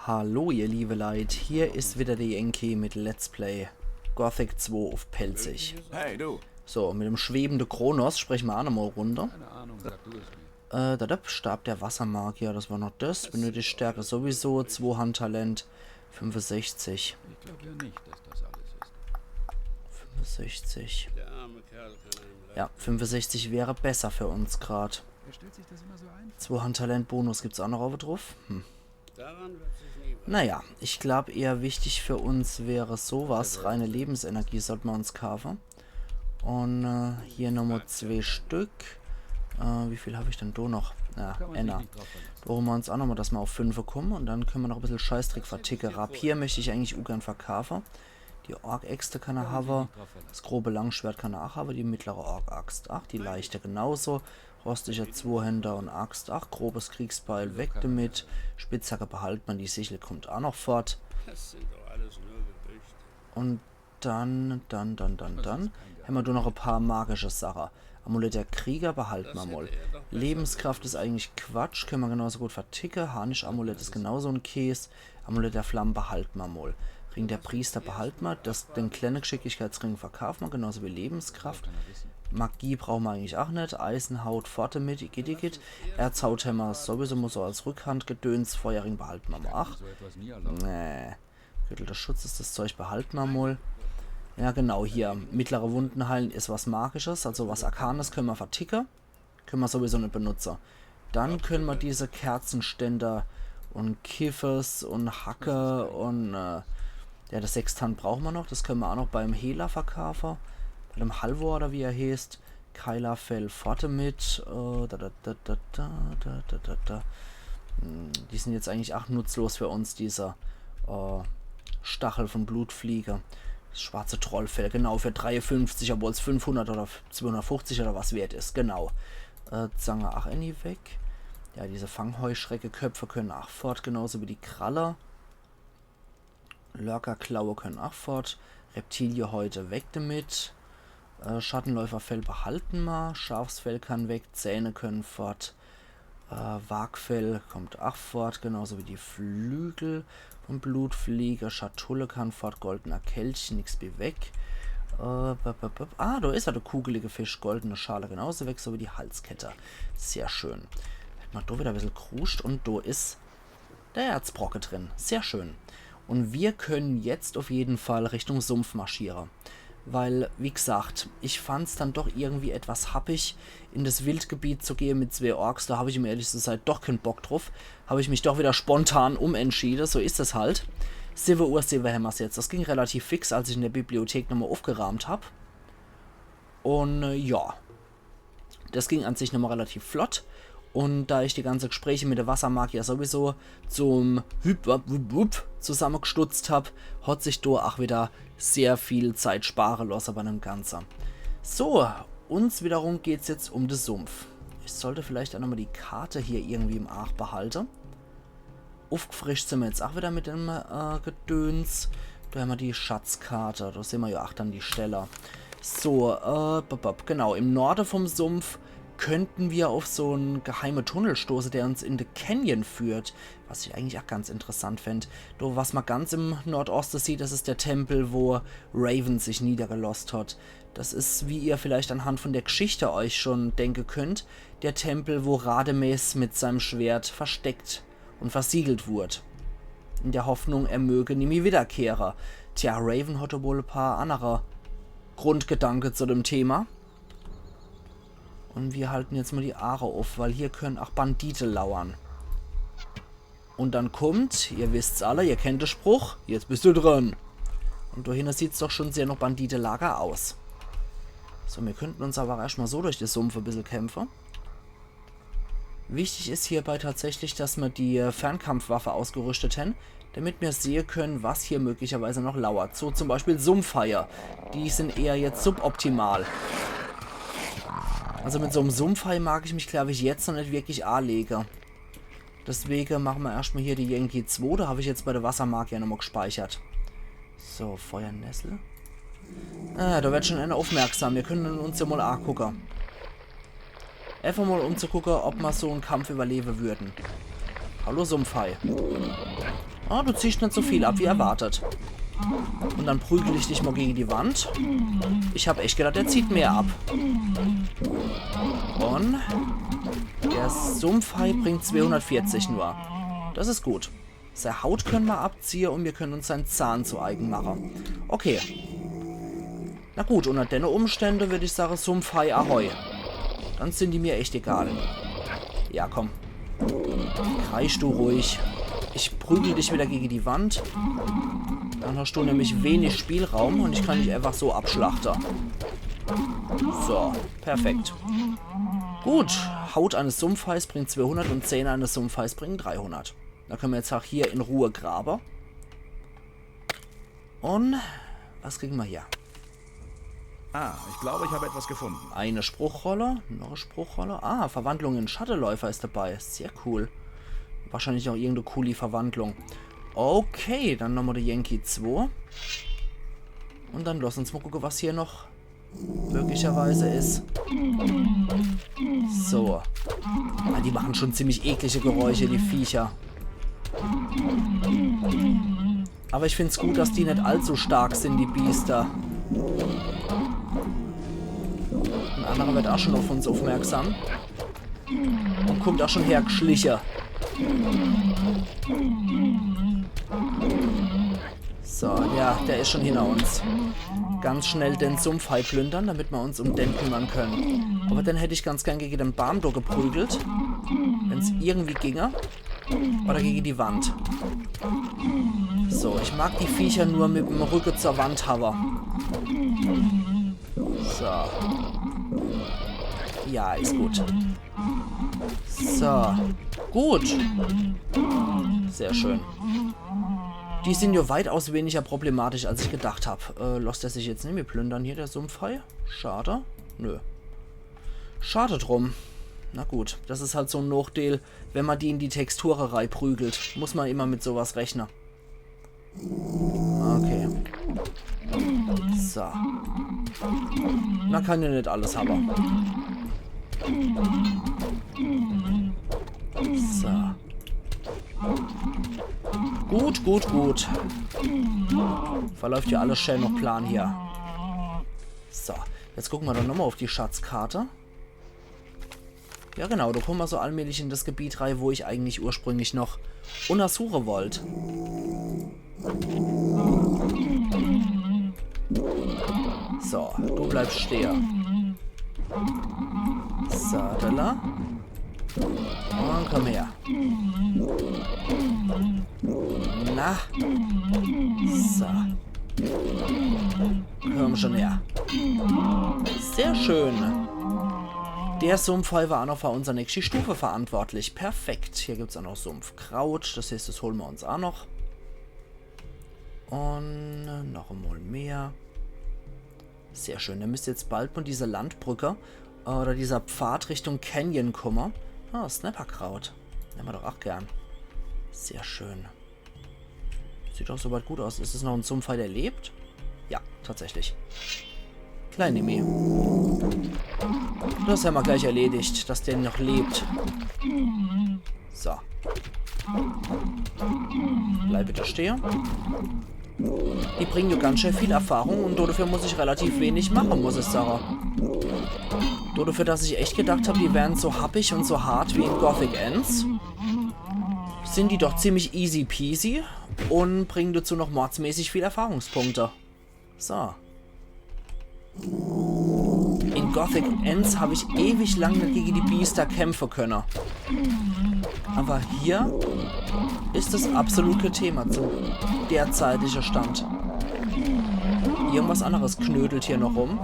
Hallo ihr liebe Leid, hier ist wieder der Yankee mit Let's Play Gothic 2 auf Pelzig. Hey, du. So, mit dem schwebenden Kronos sprechen wir auch nochmal runter. Keine Ahnung, sag du es mir. Stab der Wassermagier, das war noch das. Benötigt Stärke sowieso, 2 Handtalent, 65. Ich glaube ja nicht, dass das alles ist. 65. Der arme Kerl kann einem Ja, 65 wäre besser für uns gerade. Wer stellt sich das immer so ein? 2 Handtalent Bonus gibt es auch noch auf drauf. Daran wird sich nie was. Naja, ich glaube eher wichtig für uns wäre sowas. Reine Lebensenergie sollten wir uns kaufen. Und hier nochmal 2 Stück. Wie viel habe ich denn da noch? Ja, Kann man sich Enna. nicht drauf verlassen. Da holen wir uns auch nochmal, dass wir auf 5 kommen. Und dann können wir noch ein bisschen Scheißtrick verticken. Rapier möchte ich eigentlich auch gern verkaufen. Die Ork-Äxte kann er haben. Das grobe Langschwert kann er auch haben. Die mittlere Ork-Axt. Ach, die leichte genauso. Rostiger Zweihänder und Axt. Ach, grobes Kriegsbeil. Weg damit. Spitzhacke behält man. Die Sichel kommt auch noch fort. Das sind doch alles nur Gerüchte. Und dann haben wir da noch ein paar magische Sachen. Amulett der Krieger behalten wir mal. Lebenskraft ist eigentlich Quatsch, können wir genauso gut verticken. Harnisch-Amulett ist genauso ein Käse. Amulett der Flammen behalten wir mal. Ring der Priester behalten wir. Den kleinen Geschicklichkeitsring verkaufen wir, genauso wie Lebenskraft. Magie brauchen wir eigentlich auch nicht. Eisenhaut, Pforte mit, Igitt. Erzhauthämmer sowieso muss so als Rückhandgedöns. Feuerring behalten wir mal. Ach, So etwas nie erlaubt. nee. Gürtel des Schutzes, das Zeug behalten wir mal. Ja, genau, hier. Mittlere Wunden heilen ist was Magisches, also was Arkanes können wir verticken. Können wir sowieso nicht benutzen. Dann können wir diese Kerzenständer und Kiffes und Hacke und ja, das Sextant brauchen wir noch. Das können wir auch noch beim Hehler verkaufen. Bei dem Halvor oder wie er heißt. Keilerfell Pforte mit. Die sind jetzt eigentlich auch nutzlos für uns, dieser Stachel von Blutfliege. Das schwarze Trollfell, genau, für 53, obwohl es 500 oder 250 oder was wert ist, genau. Zange ach Annie weg. Ja, diese Fangheuschrecke-Köpfe können auch fort, genauso wie die Kraller. Lurkerklaue können auch fort. Reptilie heute weg damit. Schattenläuferfell behalten wir. Schafsfell kann weg, Zähne können fort. Wagfell kommt auch fort, genauso wie die Flügel und Blutfliege. Schatulle kann fort, goldener Kelch, nix wie weg. Da ist ja der kugelige Fisch, goldene Schale genauso weg, so wie die Halskette. Sehr schön. Hat man da wieder ein bisschen kruscht und da ist der Erzbrocke drin. Sehr schön. Und wir können jetzt auf jeden Fall Richtung Sumpf marschieren. Weil, wie gesagt, ich fand es dann doch irgendwie etwas happig, in das Wildgebiet zu gehen mit 2 Orks. Da habe ich mir ehrlich gesagt doch keinen Bock drauf. Habe ich mich doch wieder spontan umentschieden. So ist es halt. 7 Uhr, 7 haben wir es jetzt. Das ging relativ fix, als ich in der Bibliothek nochmal aufgerahmt habe. Und ja, das ging an sich nochmal relativ flott. Und da ich die ganzen Gespräche mit der Wassermagier sowieso zum zusammengestutzt habe, hat sich da auch wieder sehr viel Zeit sparen lassen bei dem Ganzen. So, uns wiederum geht es jetzt um den Sumpf. Ich sollte vielleicht auch nochmal die Karte hier irgendwie im Arch behalten. Aufgefrischt sind wir jetzt auch wieder mit dem Gedöns. Da haben wir die Schatzkarte, da sehen wir ja auch dann die Stelle. So, genau, im Norden vom Sumpf könnten wir auf so einen geheimen Tunnel stoßen, der uns in den Canyon führt. Was ich eigentlich auch ganz interessant fände. Was man ganz im Nordosten sieht, das ist der Tempel, wo Raven sich niedergelost hat. Das ist, wie ihr vielleicht anhand von der Geschichte euch schon denken könnt, der Tempel, wo Radames mit seinem Schwert versteckt und versiegelt wurde. In der Hoffnung, er möge nie mehr wiederkehren. Tja, Raven hatte wohl ein paar andere Grundgedanken zu dem Thema. Und wir halten jetzt mal die Aare auf, weil hier können auch Bandite lauern. Und dann kommt, ihr wisst's alle, ihr kennt den Spruch, jetzt bist du dran. Und dahinter sieht's doch schon sehr noch Bandite-Lager aus. So, wir könnten uns aber erstmal so durch die Sumpf ein bisschen kämpfen. Wichtig ist hierbei tatsächlich, dass wir die Fernkampfwaffe ausgerüstet haben, damit wir sehen können, was hier möglicherweise noch lauert. So zum Beispiel Sumpfhaie. Die sind eher jetzt suboptimal. Also mit so einem Sumpfhai mag ich mich, glaube ich, jetzt noch nicht wirklich anlegen. Deswegen machen wir erstmal hier die Yankee 2. Da habe ich jetzt bei der Wassermagier nochmal gespeichert. So, Feuernessel. Da wird schon einer aufmerksam. Wir können uns ja mal angucken. Einfach mal um zu gucken, ob wir so einen Kampf überleben würden. Hallo Sumpfhai. Ah, du ziehst nicht so viel ab wie erwartet. Und dann prügel ich dich mal gegen die Wand. Ich habe echt gedacht, der zieht mehr ab. Und der Sumpfhai bringt 240 nur. Das ist gut. Seine Haut können wir abziehen und wir können uns seinen Zahn zu eigen machen. Okay. Na gut, unter den Umständen würde ich sagen, Sumpfhai Ahoi. Dann sind die mir echt egal. Ja, komm. Kreisch du ruhig. Ich prügel dich wieder gegen die Wand. Dann hast du nämlich wenig Spielraum und ich kann dich einfach so abschlachten. So, perfekt. Gut, Haut eines Sumpfhais bringt 200 und Zähne eines Sumpfhais bringen 300. Da können wir jetzt auch hier in Ruhe graben. Und was kriegen wir hier? Ah, ich glaube, ich habe etwas gefunden. Eine Spruchrolle, noch eine Spruchrolle. Ah, Verwandlung in Schattenläufer ist dabei. Sehr cool. Wahrscheinlich auch irgendeine coole Verwandlung. Okay, dann nochmal der Yankee 2. Und dann lass uns mal gucken, was hier noch möglicherweise ist. So. Ah, die machen schon ziemlich eklige Geräusche, die Viecher. Aber ich finde es gut, dass die nicht allzu stark sind, die Biester. Ein anderer wird auch schon auf uns aufmerksam. Und kommt auch schon hergeschlichen. So, ja, der ist schon hinter uns. Ganz schnell den Sumpfhai plündern, damit wir uns um den kümmern können. Aber dann hätte ich ganz gern gegen den Barmdo geprügelt. Wenn es irgendwie ginge. Oder gegen die Wand. So, ich mag die Viecher nur mit dem Rücken zur Wand haben. So. Ja, ist gut. So. Gut. Sehr schön. Die sind ja weitaus weniger problematisch, als ich gedacht habe. Lässt er sich jetzt nicht mehr plündern hier, der Sumpfhai? Schade. Nö. Schade drum. Na gut, das ist halt so ein Nachteil, wenn man die in die Texturerei prügelt. Muss man immer mit sowas rechnen. Okay. So. Man kann ja nicht alles haben. So. Gut, gut, gut. Verläuft ja alles schön nach Plan hier. So, jetzt gucken wir dann nochmal auf die Schatzkarte. Ja genau, da kommen wir so allmählich in das Gebiet rein, wo ich eigentlich ursprünglich noch untersuchen wollte. So, du bleibst stehen. So, da. Und komm her. Na. So. Komm schon her. Sehr schön. Der Sumpfhai war auch noch für unsere nächste Stufe verantwortlich. Perfekt. Hier gibt es auch noch Sumpfkraut. Das heißt, das holen wir uns auch noch. Und noch einmal mehr. Sehr schön. Dann müsste jetzt bald mal diese Landbrücke oder dieser Pfad Richtung Canyon kommen. Ah, Snapperkraut. Nehmen wir doch auch gern. Sehr schön. Sieht doch soweit gut aus. Ist es noch ein Sumpfhai, der lebt? Ja, tatsächlich. Klein Nemi. Das haben wir gleich erledigt, dass der noch lebt. So. Bleib bitte stehen. Die bringen ja ganz schön viel Erfahrung und dafür muss ich relativ wenig machen, muss ich sagen. Dafür, dass ich echt gedacht habe, die wären so happig und so hart wie in Gothic Ends, sind die doch ziemlich easy peasy und bringen dazu noch mordsmäßig viel Erfahrungspunkte. So. In Gothic Ends habe ich ewig lang nicht gegen die Biester kämpfen können. Aber hier ist das absolute Thema zum derzeitigen Stand. Irgendwas anderes knödelt hier noch rum.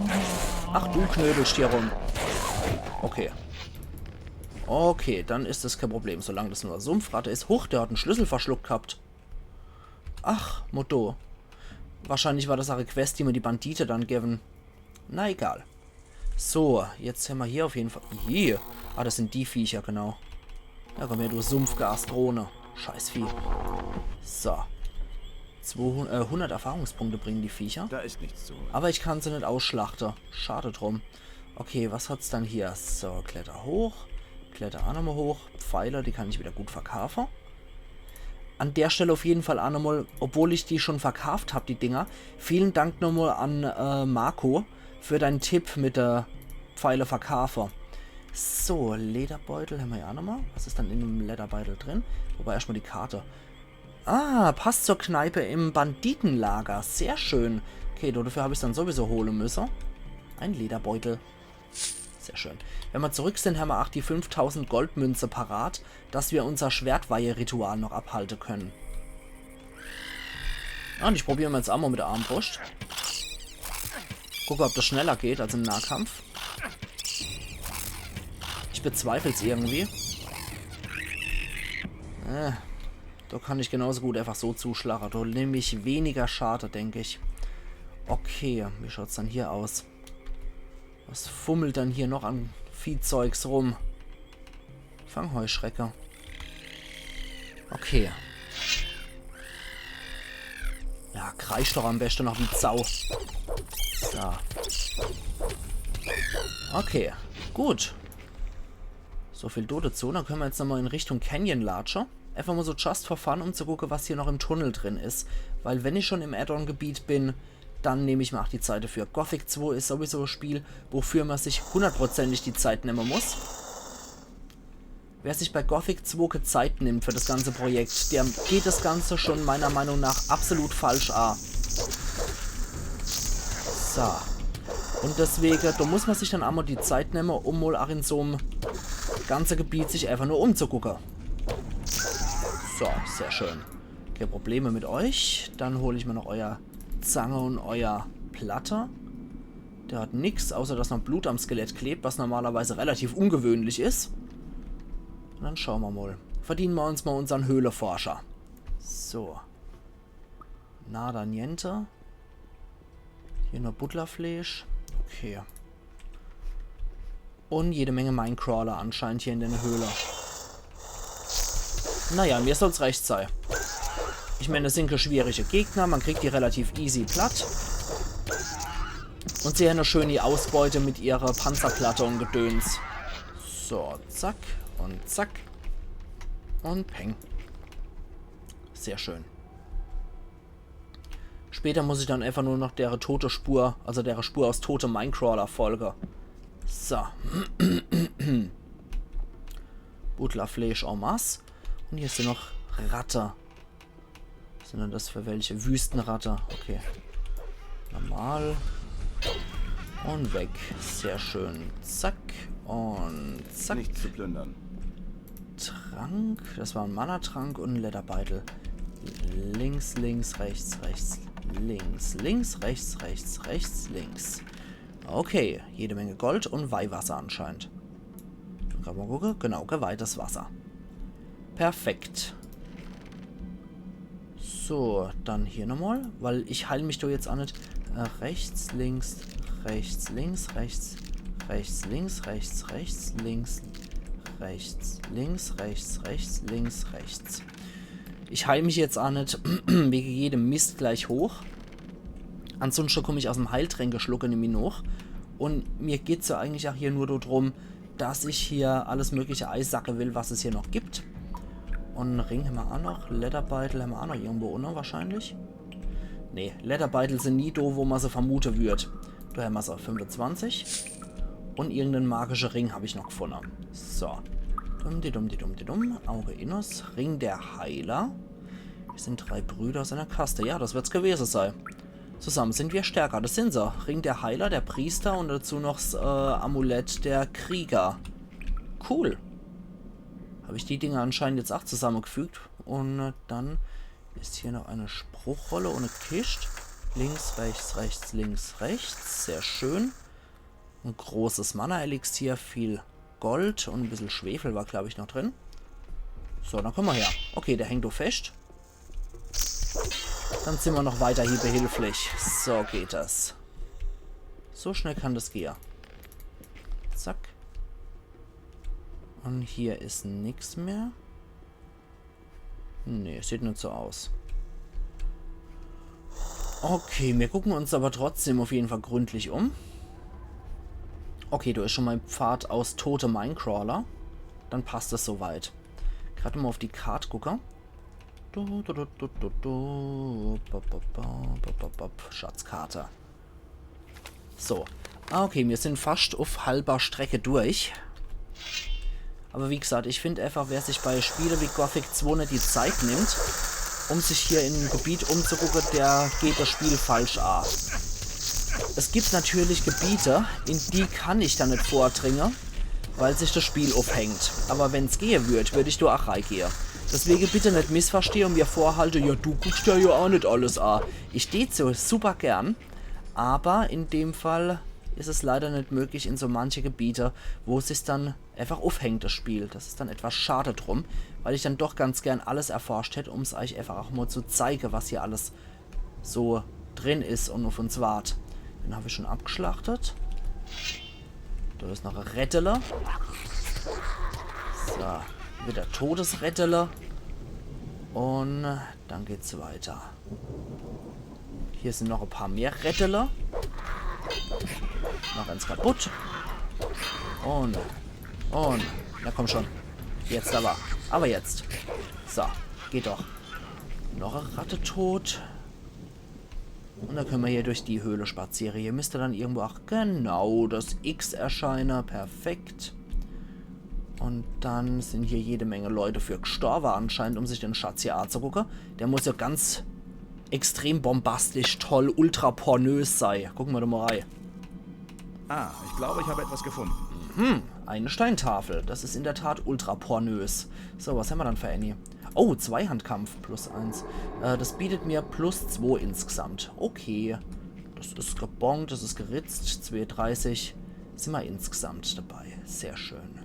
Ach, du knödelst hier rum. Okay. Okay, dann ist das kein Problem, solange das nur Sumpfratte ist. Huch, der hat einen Schlüssel verschluckt gehabt. Ach, Motto. Wahrscheinlich war das eine Quest, die mir die Bandite dann geben. Na egal. So, jetzt haben wir hier auf jeden Fall... Hier. Ah, das sind die Viecher, genau. Ja, komm her, du Sumpfgas-Drohne. Scheißvieh. So. 100 Erfahrungspunkte bringen die Viecher. Da ist nichts zu holen. Aber ich kann sie nicht ausschlachten. Schade drum. Okay, was hat's dann hier? So, kletter hoch. Kletter auch nochmal hoch. Pfeiler, die kann ich wieder gut verkaufen. an der Stelle auf jeden Fall auch nochmal, obwohl ich die schon verkauft habe, die Dinger, vielen Dank nochmal an Marco für deinen Tipp mit der Pfeile-Verkaufer. So, Lederbeutel haben wir ja auch nochmal. Was ist dann in dem Lederbeutel drin? Wobei erstmal die Karte. Ah, passt zur Kneipe im Banditenlager. Sehr schön. Okay, dafür habe ich es dann sowieso holen müssen. Ein Lederbeutel. Sehr schön. Wenn wir zurück sind, haben wir auch die 5000 Goldmünze parat, dass wir unser Schwertweihe-Ritual noch abhalten können. Ah, und ich probiere mal jetzt auch mal mit der Armbrust. Gucke, ob das schneller geht als im Nahkampf. Ich bezweifle es irgendwie. Da kann ich genauso gut einfach so zuschlagen. Da nehme ich weniger Schade, denke ich. Okay, wie schaut es dann hier aus? Was fummelt dann hier noch an Viehzeugs rum? Fangheuschrecke. Okay. Ja, kreisch doch am besten noch wie Sau. So. Okay, gut. So viel dazu. Dann können wir jetzt nochmal in Richtung Canyon latschen. Einfach mal so just for fun, um zu gucken, was hier noch im Tunnel drin ist. Weil wenn ich schon im Add-on-Gebiet bin, dann nehme ich mir auch die Zeit dafür. Gothic 2 ist sowieso ein Spiel, wofür man sich 100%ig die Zeit nehmen muss. Wer sich bei Gothic 2 Zeit nimmt für das ganze Projekt, der geht das Ganze schon meiner Meinung nach absolut falsch an. So. Und deswegen, da muss man sich dann einmal die Zeit nehmen, um mal auch in so einem ganzen Gebiet sich einfach nur umzugucken. So, sehr schön. Okay, Probleme mit euch. Dann hole ich mir noch euer Zange und euer Platte. Der hat nichts, außer dass noch Blut am Skelett klebt, was normalerweise relativ ungewöhnlich ist. Und dann schauen wir mal. Verdienen wir uns mal unseren Höhleforscher. So. Nada niente. Hier noch Butlerfleisch. Okay. Und jede Menge Minecrawler anscheinend hier in der Höhle. Naja, mir soll es recht sein. Ich meine, das sind schwierige Gegner. Man kriegt die relativ easy platt. Und sie haben eine schöne Ausbeute mit ihrer Panzerplatte und Gedöns. So, zack und zack. Und peng. Sehr schön. Später muss ich dann einfach nur noch deren tote Spur, also deren Spur aus tote Minecrawler folgen. So. Butlerfleisch en masse. Und hier sind noch Ratter. Was sind denn das für welche? Wüstenratter. Okay. Normal. Und weg. Sehr schön. Zack. Und zack. Nichts zu plündern. Trank. Das war ein Mana-Trank und ein Lederbeutel. Links, links, rechts, rechts. Links, links, rechts, rechts, rechts, links. Okay. Jede Menge Gold und Weihwasser anscheinend. Dann kann man gucken. Genau, geweihtes Wasser. Perfekt. So, dann hier nochmal, weil ich heile mich doch jetzt auch nicht. Rechts, links, rechts, links, rechts, rechts, links, rechts, rechts, links, rechts, links, rechts, rechts, links, rechts. Ich heile mich jetzt auch nicht wegen jedem Mist gleich hoch. Ansonsten komme ich aus dem Heiltränke-Schlucke nämlich noch. Und mir geht es ja eigentlich auch hier nur darum, dass ich hier alles mögliche Eissacke will, was es hier noch gibt. Und einen Ring haben wir auch noch. Lederbeutel haben wir auch noch irgendwo unten wahrscheinlich. Ne, Lederbeutel sind nie da, wo man sie vermuten würde. Da haben wir sie 25. Und irgendeinen magischen Ring habe ich noch gefunden. So. Auge Innos. Ring der Heiler. Wir sind 3 Brüder aus einer Kaste. Ja, das wird es gewesen sein. Zusammen sind wir stärker. Das sind sie. Ring der Heiler, der Priester und dazu noch das Amulett der Krieger. Cool. Habe ich die Dinge anscheinend jetzt auch zusammengefügt. Und dann ist hier noch eine Spruchrolle ohne Kist. Links, rechts, rechts, links, rechts. Sehr schön. Ein großes Mana-Elixier, viel Gold und ein bisschen Schwefel war, glaube ich, noch drin. So, dann kommen wir her. Okay, der hängt doch fest. Dann sind wir noch weiter hier behilflich. So geht das. So schnell kann das gehen. Zack. Und hier ist nichts mehr. Nee, sieht nicht so aus. Okay, wir gucken uns aber trotzdem auf jeden Fall gründlich um. Okay, da ist schon mal ein Pfad aus tote Minecrawler. Dann passt das soweit. Gerade mal auf die Karte gucken. Schatzkarte. So. Ah, okay, wir sind fast auf halber Strecke durch. Aber wie gesagt, ich finde einfach, wer sich bei Spielen wie Gothic 2 nicht die Zeit nimmt, um sich hier in ein Gebiet umzugucken, der geht das Spiel falsch an. Es gibt natürlich Gebiete, in die kann ich dann nicht vordringen, weil sich das Spiel aufhängt. Aber wenn es gehen würde, würde ich da auch reingehen. Deswegen bitte nicht missverstehen und mir vorhalten, ja, du guckst ja auch nicht alles an. Ich stehe so super gern, aber in dem Fall ist es leider nicht möglich in so manche Gebiete, wo es sich dann einfach aufhängt, das Spiel. Das ist dann etwas schade drum, weil ich dann doch ganz gern alles erforscht hätte, um es euch einfach auch mal zu zeigen, was hier alles so drin ist und auf uns wart. Den habe ich schon abgeschlachtet. Da ist noch ein Retteler. So, wieder Todesretteler. Und dann geht's weiter. Hier sind noch ein paar mehr Retteler. Noch eins kaputt. Und. Na komm schon. Jetzt aber. Aber jetzt. So, geht doch. Noch eine Ratte tot. Und dann können wir hier durch die Höhle spazieren. Hier müsste dann irgendwo auch genau das X erscheinen. Perfekt. Und dann sind hier jede Menge Leute für gestorben anscheinend, um sich den Schatz hier anzugucken. Der muss ja ganz extrem bombastisch, toll, ultra pornös sein. Gucken wir doch mal rein. Ah, ich glaube, ich habe etwas gefunden. Eine Steintafel. Das ist in der Tat ultra pornös. So, was haben wir dann für Annie? Oh, Zweihandkampf +1. Das bietet mir +2 insgesamt. Okay. Das ist gebongt, das ist geritzt. 2,30. Sind wir insgesamt dabei. Sehr schön.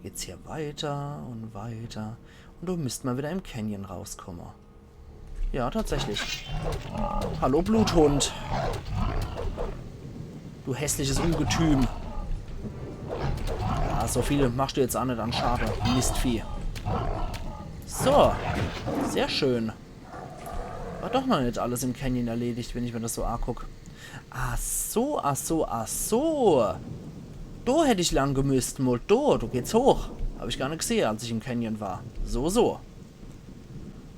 Geht's hier weiter und weiter. Und du müsst mal wieder im Canyon rauskommen. Ja, tatsächlich. Hallo, Bluthund. Du hässliches Ungetüm. Ja, so viel machst du jetzt auch nicht an Schade. Mistvieh. So. Sehr schön. War doch noch nicht alles im Canyon erledigt, wenn ich mir das so angucke. Ach so, ach so, ach so. Da hätte ich lang gemüsst, mal da. Du geht's hoch. Habe ich gar nicht gesehen, als ich im Canyon war. So, so.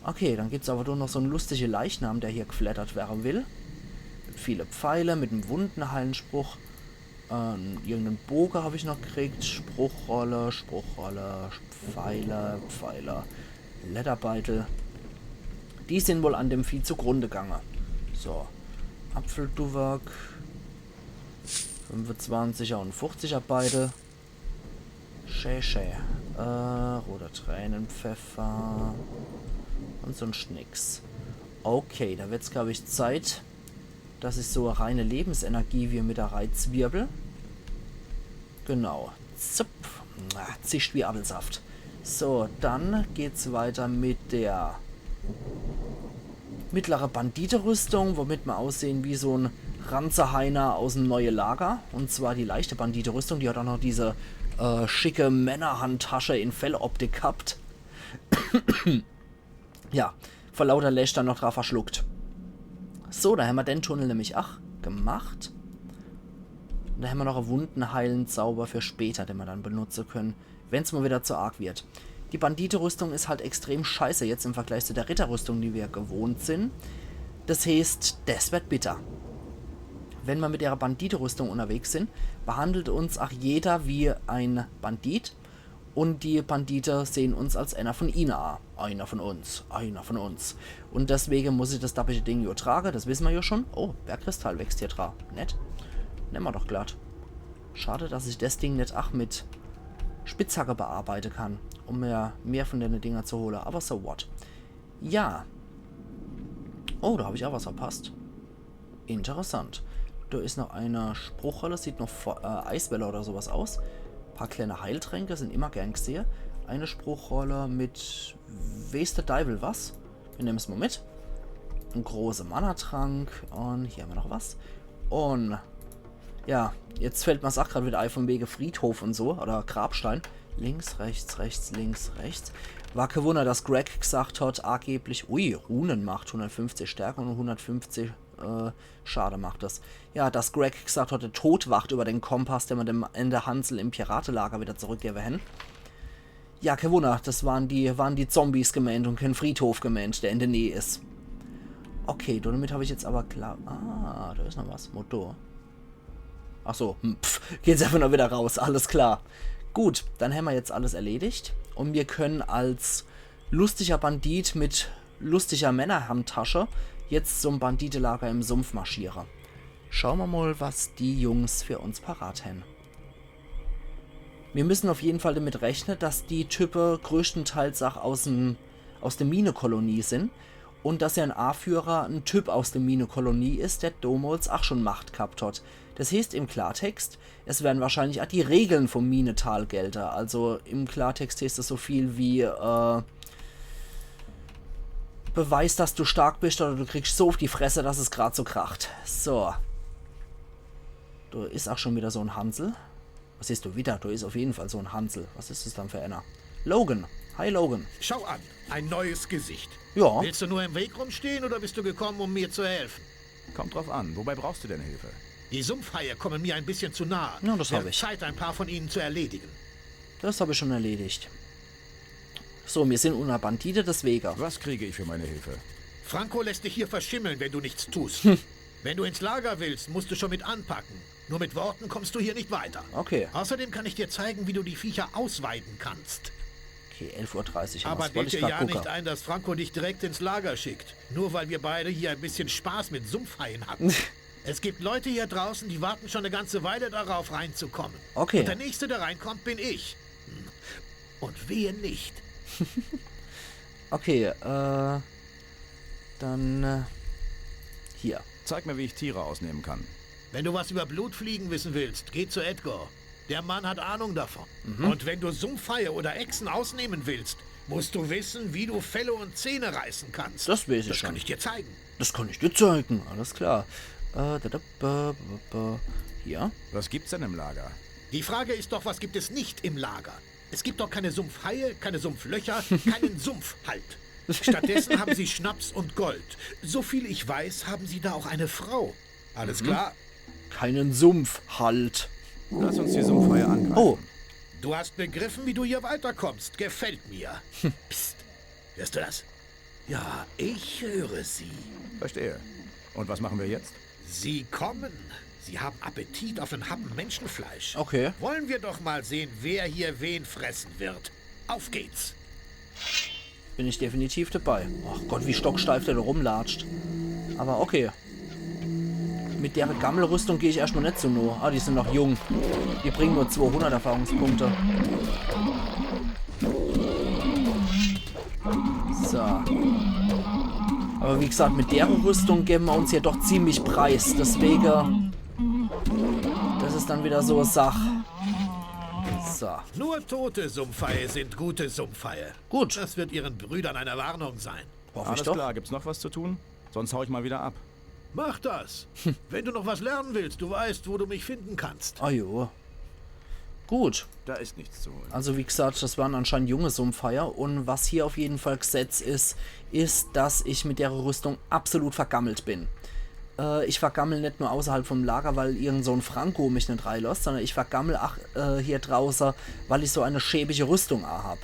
Okay, dann gibt es aber doch noch so einen lustigen Leichnam, der hier geflattert werden will. Viele Pfeile mit einem Wundenheilenspruch. Irgendeinen Bogen habe ich noch gekriegt. Spruchrolle, Spruchrolle, Pfeile, Pfeiler, Lederbeitel. Die sind wohl an dem Vieh zugrunde gegangen. So. Apfelduwak. 25er und 50er beide. Schä. Roter Tränenpfeffer. Und sonst nix. Okay, da wird es, glaube ich, Zeit, dass ich so reine Lebensenergie wie mit der Reizwirbel. Genau. Zup. Zischt wie Apfelsaft. So, dann geht's weiter mit der mittlere Banditerrüstung, womit wir aussehen wie so ein Ranzerheiner aus dem neuen Lager. Und zwar die leichte Banditerrüstung, die hat auch noch diese schicke Männerhandtasche in Felloptik gehabt. Ja, vor lauter Lächter noch drauf verschluckt. So, da haben wir den Tunnel nämlich auch gemacht. Und da haben wir noch einen Wundenheilen-Zauber für später, den wir dann benutzen können, wenn es mal wieder zu arg wird. Die Banditerrüstung ist halt extrem scheiße jetzt im Vergleich zu der Ritterrüstung, die wir gewohnt sind. Das heißt, das wird bitter. Wenn wir mit der Banditerrüstung unterwegs sind, behandelt uns auch jeder wie ein Bandit. Und die Banditer sehen uns als einer von ihnen an. Einer von uns. Einer von uns. Und deswegen muss ich das dappische Ding hier tragen. Das wissen wir ja schon. Oh, Bergkristall wächst hier dran. Nett. Nehmen wir doch glatt. Schade, dass ich das Ding nicht auch mit Spitzhacke bearbeiten kann. Um mir mehr von den Dinger zu holen. Aber so what. Ja. Oh, da habe ich auch was verpasst. Interessant. Da ist noch eine Spruchrolle. Sieht noch Eiswelle oder sowas aus. Ein paar kleine Heiltränke sind immer gern gesehen. Eine Spruchrolle mit weiß der Teufel was. Wir nehmen es mal mit. Ein großer Mana-Trank. Und hier haben wir noch was. Und ja, jetzt fällt mir es auch gerade wieder ein vom Wege Friedhof und so. Oder Grabstein. Links, rechts, rechts, links, rechts. War kein Wunder, dass Greg gesagt hat, angeblich, ui, Runen macht 150 Stärke und 150 Schade macht das. Ja, dass Greg gesagt hat, der Tod wacht über den Kompass, den wir dem Ende Hansel im Piratelager wieder zurückgeben. Ja, kein Wunder, das waren die Zombies gemeint und kein Friedhof gemeint, der in der Nähe ist. Okay, damit habe ich jetzt aber klar... Ah, da ist noch was. Motor. Ach so, geht's einfach noch wieder raus, alles klar. Gut, dann haben wir jetzt alles erledigt. Und wir können als lustiger Bandit mit lustiger Männerhandtasche jetzt zum Banditelager im Sumpf marschieren. Schauen wir mal, was die Jungs für uns parat haben. Wir müssen auf jeden Fall damit rechnen, dass die Typen größtenteils auch aus der Minekolonie sind und dass ein A-Führer ein Typ aus der Minekolonie ist, der damals auch schon Macht gehabt hat. Das heißt im Klartext, es werden wahrscheinlich auch die Regeln vom Minetal gelten. Also im Klartext heißt es so viel wie Beweis, dass du stark bist oder du kriegst so auf die Fresse, dass es gerade so kracht. So. Da ist auch schon wieder so ein Hansel. Was siehst du wieder? Da ist auf jeden Fall so ein Hansel. Was ist das dann für einer? Logan. Hi Logan. Schau an, ein neues Gesicht. Ja. Willst du nur im Weg rumstehen oder bist du gekommen, um mir zu helfen? Kommt drauf an. Wobei brauchst du denn Hilfe? Die Sumpfhaie kommen mir ein bisschen zu nahe. Ja, das habe Wird ich. Zeit, ein paar von ihnen zu erledigen. Das habe ich schon erledigt. So, wir sind unter Bandite, deswegen. Was kriege ich für meine Hilfe? Franco lässt dich hier verschimmeln, wenn du nichts tust. Wenn du ins Lager willst, musst du schon mit anpacken. Nur mit Worten kommst du hier nicht weiter. Okay. Außerdem kann ich dir zeigen, wie du die Viecher ausweiden kannst. Okay, 11:30 Uhr. Aber Was wollte bild ich dir gerade ja gucken? nicht ein, dass Franco dich direkt ins Lager schickt. Nur weil wir beide hier ein bisschen Spaß mit Sumpfhaien hatten. Es gibt Leute hier draußen, die warten schon eine ganze Weile darauf, reinzukommen. Okay. Und der Nächste, der reinkommt, bin ich. Und wehe nicht. Okay, dann hier. Zeig mir, wie ich Tiere ausnehmen kann. Wenn du was über Blutfliegen wissen willst, geh zu Edgar. Der Mann hat Ahnung davon. Und wenn du Sumpfhaie oder Echsen ausnehmen willst, musst du wissen, wie du Felle und Zähne reißen kannst. Das weiß ich Das schon. kann ich dir zeigen. Das kann ich dir zeigen, alles klar. Hier. Was gibt's denn im Lager? Die Frage ist doch, was gibt es nicht im Lager? Es gibt doch keine Sumpfhaie, keine Sumpflöcher, keinen Sumpfhalt. Stattdessen haben sie Schnaps und Gold. So viel ich weiß, haben sie da auch eine Frau. Alles klar? Keinen Sumpf halt. Lass uns die Sumpfhaie angreifen. Oh, Du hast begriffen, wie du hier weiterkommst. Gefällt mir. Psst. Hörst du das? Ja, ich höre sie. Verstehe. Und was machen wir jetzt? Sie kommen. Sie haben Appetit auf einen Happen Menschenfleisch. okay. Wollen wir doch mal sehen, wer hier wen fressen wird. Auf geht's. Bin ich definitiv dabei. Ach Gott, wie stocksteif der da rumlatscht. Aber okay. Mit der Gammelrüstung gehe ich erstmal nicht so nah. Ah, die sind noch jung. Die bringen nur 200 Erfahrungspunkte. So. Aber wie gesagt, mit der Rüstung geben wir uns hier doch ziemlich preis. Deswegen... Das ist dann wieder so eine Sache. So. Nur tote Sumpfhaie sind gute Sumpfhaie. Gut. Das wird ihren Brüdern eine Warnung sein. Hoffe ich Alles doch. klar, gibt's noch was zu tun? Sonst hau ich mal wieder ab. Mach das. Wenn du noch was lernen willst, du weißt, wo du mich finden kannst. Ah jo. Gut. Da ist nichts zu holen. Also wie gesagt, das waren anscheinend junge Sumpfhaier. Und was hier auf jeden Fall Gesetz ist, ist, dass ich mit der Rüstung absolut vergammelt bin. Ich vergammel nicht nur außerhalb vom Lager, weil irgend so ein Franco mich nicht reinlässt, sondern ich vergammel auch hier draußen, weil ich so eine schäbige Rüstung habe.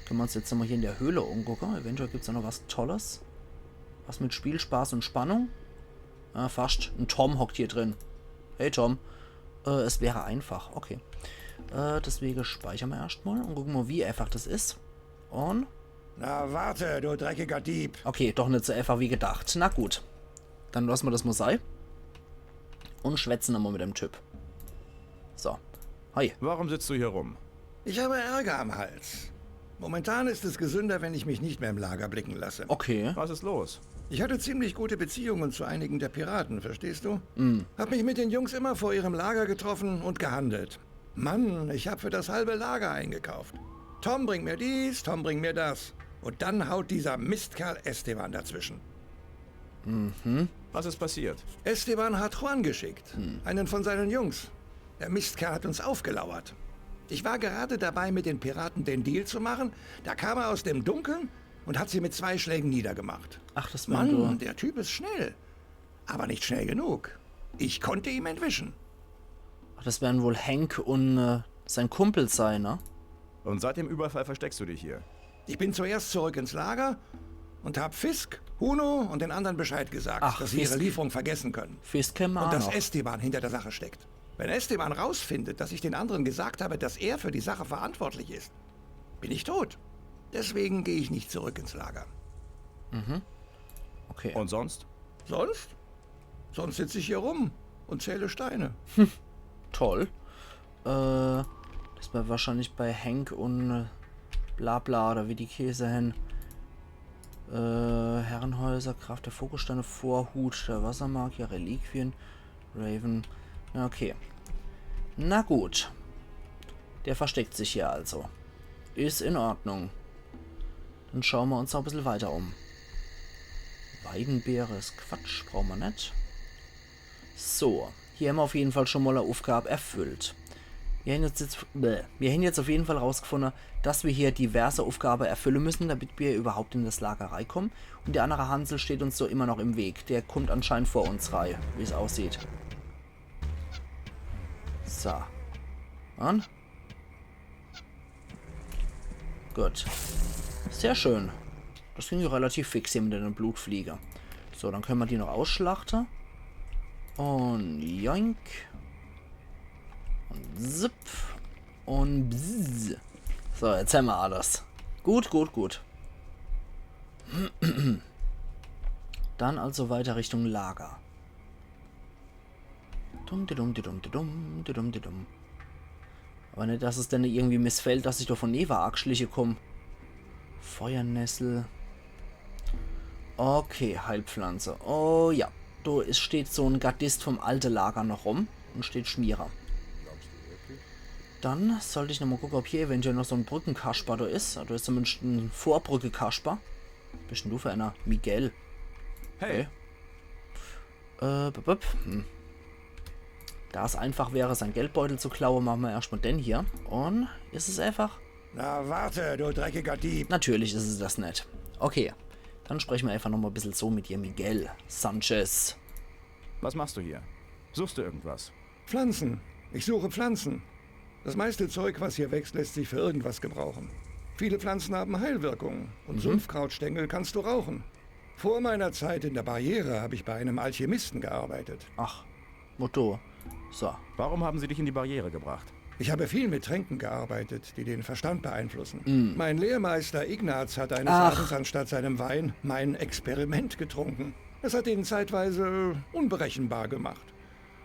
Können wir uns jetzt nochmal hier in der Höhle umgucken. Eventuell gibt es da noch was Tolles. Was mit Spielspaß und Spannung? Ah, fast. Ein Tom hockt hier drin. Hey Tom. Es wäre einfach. Okay. Deswegen speichern wir erstmal und gucken mal, wie einfach das ist. Und... Na warte, du dreckiger Dieb. Okay, doch nicht so einfach wie gedacht. Na gut. Dann lassen wir das mal sein. Und schwätzen nochmal mit dem Typ. So. Hi. Warum sitzt du hier rum? Ich habe Ärger am Hals. Momentan ist es gesünder, wenn ich mich nicht mehr im Lager blicken lasse. Okay. Was ist los? Ich hatte ziemlich gute Beziehungen zu einigen der Piraten, verstehst du? Hab mich mit den Jungs immer vor ihrem Lager getroffen und gehandelt. Mann, ich habe für das halbe Lager eingekauft. Tom bringt mir dies, Tom bringt mir das. Und dann haut dieser Mistkerl Esteban dazwischen. Was ist passiert? Esteban hat Juan geschickt, einen von seinen Jungs. Der Mistkerl hat uns aufgelauert. Ich war gerade dabei, mit den Piraten den Deal zu machen. Da kam er aus dem Dunkeln und hat sie mit 2 Schlägen niedergemacht. Ach, das war Mann, du. der Typ ist schnell. Aber nicht schnell genug. Ich konnte ihm entwischen. Ach, das werden wohl Hank und sein Kumpel sein, ne? Und seit dem Überfall versteckst du dich hier. Ich bin zuerst zurück ins Lager und habe Fisk, Huno und den anderen Bescheid gesagt, Ach, dass sie Fisk. ihre Lieferung vergessen können. Fisk kennen wir Und auch dass noch. Esteban hinter der Sache steckt. Wenn Esteban rausfindet, dass ich den anderen gesagt habe, dass er für die Sache verantwortlich ist, bin ich tot. Deswegen gehe ich nicht zurück ins Lager. Okay. Und sonst? Sonst? Sonst sitze ich hier rum und zähle Steine. Toll. Das war wahrscheinlich bei Hank und Blabla oder wie die Käse hin. Herrenhäuser, Kraft der Fokussteine, Vorhut, der Wassermagier, Reliquien, Raven. Ja, okay. Na gut. Der versteckt sich hier also. Ist in Ordnung. Dann schauen wir uns noch ein bisschen weiter um. Weidenbeere ist Quatsch, brauchen wir nicht. So, hier haben wir auf jeden Fall schon mal eine Aufgabe erfüllt. Wir haben jetzt auf jeden Fall rausgefunden, dass wir hier diverse Aufgaben erfüllen müssen, damit wir überhaupt in das Lagerei kommen. Und der andere Hansel steht uns so immer noch im Weg. Der kommt anscheinend vor uns rein, wie es aussieht. So. Und? Gut. Sehr schön. Das ging ja relativ fix hier mit der Blutfliege. So, dann können wir die noch ausschlachten. Und joink. Und zip. Und bzzz. So, jetzt haben wir alles. Gut, gut, gut. Dann also weiter Richtung Lager. Dum. Aber nicht, dass es denn irgendwie missfällt, dass ich doch von Neva-Argschliche komme. Feuernessel. Okay, Heilpflanze. Oh ja. Da steht so ein Gardist vom alten Lager noch rum und steht Schmierer. Dann sollte ich nochmal gucken, ob hier eventuell noch so ein Brückenkasper da ist. Da ist zumindest ein Vorbrücke-Kasper. Bist denn du für einer? Miguel. Hey. Da es einfach wäre, sein Geldbeutel zu klauen, machen wir erstmal den hier. Und ist es einfach? Na warte, du dreckiger Dieb. Natürlich ist es das nicht. Okay, dann sprechen wir einfach nochmal ein bisschen so mit dir, Miguel Sanchez. Was machst du hier? Suchst du irgendwas? Pflanzen. Ich suche Pflanzen. Das meiste Zeug, was hier wächst, lässt sich für irgendwas gebrauchen. Viele Pflanzen haben Heilwirkungen und Sumpfkrautstängel kannst du rauchen. Vor meiner Zeit in der Barriere habe ich bei einem Alchemisten gearbeitet. Ach, Motto. So. Warum haben sie dich in die Barriere gebracht? Ich habe viel mit Tränken gearbeitet, die den Verstand beeinflussen. Mein Lehrmeister Ignaz hat eines Abends anstatt seinem Wein mein Experiment getrunken. Es hat ihn zeitweise unberechenbar gemacht.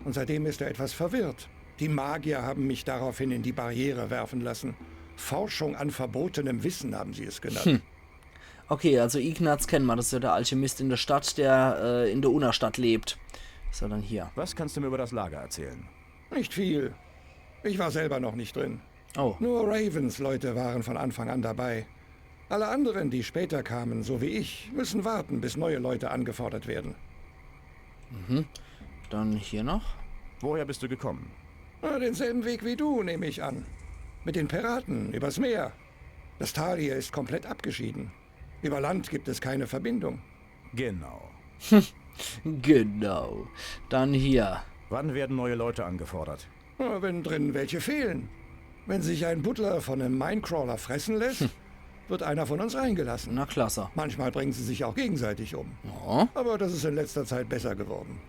Und seitdem ist er etwas verwirrt. Die Magier haben mich daraufhin in die Barriere werfen lassen. Forschung an verbotenem Wissen haben sie es genannt. Okay, also Ignaz kennen wir. Das ist ja der Alchemist in der Stadt, der in der Unna-Stadt lebt. Ist er dann hier? Was kannst du mir über das Lager erzählen? Nicht viel. Ich war selber noch nicht drin. Oh. Nur Ravens Leute waren von Anfang an dabei. Alle anderen, die später kamen, so wie ich, müssen warten, bis neue Leute angefordert werden. Dann hier noch. Woher bist du gekommen? Na, denselben Weg wie du, nehme ich an. Mit den Piraten, übers Meer. Das Tal hier ist komplett abgeschieden. Über Land gibt es keine Verbindung. Genau. Genau. Dann hier. Wann werden neue Leute angefordert? Na, wenn drin welche fehlen. Wenn sich ein Butler von einem Minecrawler fressen lässt, wird einer von uns reingelassen. Na klasse. Manchmal bringen sie sich auch gegenseitig um. Oh. Aber das ist in letzter Zeit besser geworden.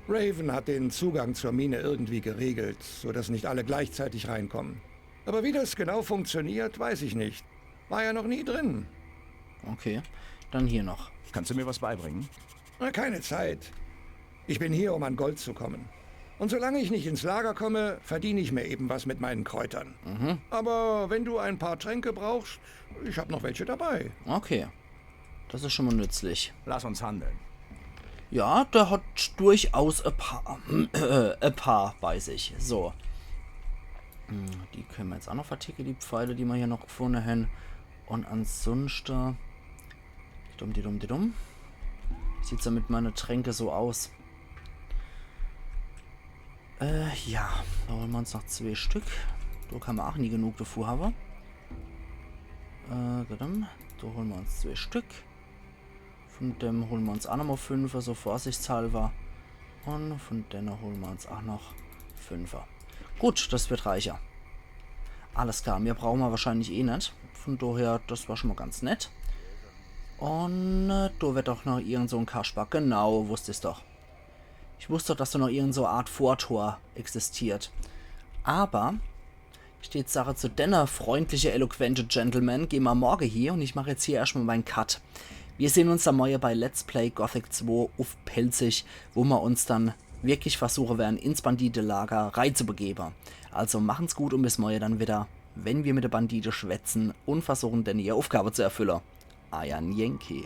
Raven hat den Zugang zur Mine irgendwie geregelt, sodass nicht alle gleichzeitig reinkommen. Aber wie das genau funktioniert, weiß ich nicht. War ja noch nie drin. Okay. Dann hier noch. Kannst du mir was beibringen? Na, keine Zeit. Ich bin hier, um an Gold zu kommen. Und solange ich nicht ins Lager komme, verdiene ich mir eben was mit meinen Kräutern. Aber wenn du ein paar Tränke brauchst, ich habe noch welche dabei. Okay. Das ist schon mal nützlich. Lass uns handeln. Ja, der hat durchaus ein paar bei sich. So. Die können wir jetzt auch noch verticken, die Pfeile, die wir hier noch gefunden haben. Und ansonsten... Dumm. Sieht's ja mit meinen Tränke so aus. Ja. Da holen wir uns noch 2 Stück. Da kann man auch nie genug davor haben. Da holen wir uns 2 Stück. Von dem holen wir uns auch nochmal 5, so vorsichtshalber. Und von denen holen wir uns auch noch 5. Gut, das wird reicher. Alles klar, mehr brauchen wir wahrscheinlich eh nicht. Von daher, das war schon mal ganz nett. Und da wird doch noch irgend so ein Kaspar. Genau, wusste ich doch. Ich wusste doch, dass da noch irgend so eine Art Vortor existiert. Aber steht Sache zu denner freundliche, eloquente Gentleman. Gehen wir morgen hier und ich mache jetzt hier erstmal meinen Cut. Wir sehen uns dann morgen bei Let's Play Gothic 2 auf Pelzig, wo wir uns dann wirklich versuchen werden, ins Banditenlager reinzubegeben. Also machen's gut und bis morgen dann wieder, wenn wir mit der Bandite schwätzen und versuchen, denn ihre Aufgabe zu erfüllen. Ayan Yankee.